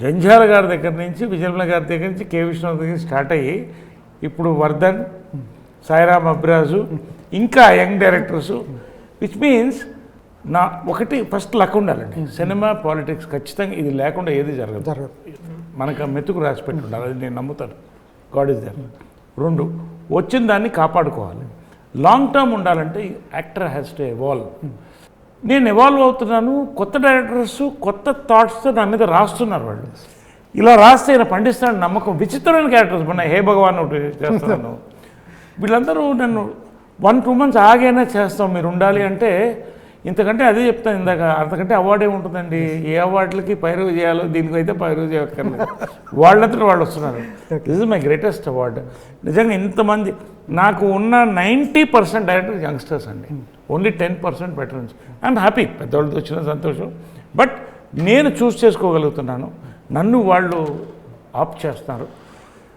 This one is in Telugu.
జంధ్యాల గారి దగ్గర నుంచి విజయమ్మ గారి దగ్గర నుంచి కే విశ్వనాథ్ దగ్గర స్టార్ట్ అయ్యి ఇప్పుడు వర్ధన్, సాయిరామ్ అబ్రాజు, ఇంకా యంగ్ డైరెక్టర్స్, విచ్ మీన్స్ నా ఒకటి ఫస్ట్ లక్ ఉండాలండి. సినిమా పాలిటిక్స్ ఖచ్చితంగా ఇది లేకుండా ఏది జరగదు. మనకు ఆ మెతుకు రాసి పెట్టి ఉండాలి, అది నేను నమ్ముతాను. God is there. 2 వచ్చిన దాన్ని కాపాడుకోవాలి. లాంగ్ టర్మ్ ఉండాలంటే యాక్టర్ హ్యాస్ టు ఎవాల్వ్. నేను ఎవాల్వ్ అవుతున్నాను. కొత్త డైరెక్టర్స్ కొత్త థాట్స్తో నా మీద రాస్తున్నారు. వాళ్ళు ఇలా రాస్తే ఇలా పండిస్తాను నమ్మకం. విచిత్రమైన క్యారెక్టర్స్ మొన్న హే భగవాన్ ఒకటి చేస్తున్నాను. వీళ్ళందరూ నన్ను 1-2 months ఆగైనా చేస్తాం మీరు ఉండాలి అంటే, ఇంతకంటే అదే చెప్తాను ఇందాక, అంతకంటే అవార్డు ఏముంటుందండి. ఏ అవార్డులకి పైరవ్ చేయాలో దీనికైతే పైరవ్ చేయక్కర్లేదు. వాళ్ళంతా వాళ్ళు వస్తున్నారు. This is my greatest award. నిజంగా ఇంతమంది నాకు ఉన్న 90% డైరెక్టర్స్ యంగ్స్టర్స్ అండి, ఓన్లీ 10% వెటరన్స్. ఐఎమ్ హ్యాపీ, పెద్దవాళ్ళతో వచ్చిన సంతోషం. బట్ నేను చూస్ చేసుకోగలుగుతున్నాను, నన్ను వాళ్ళు ఆప్ చేస్తున్నారు.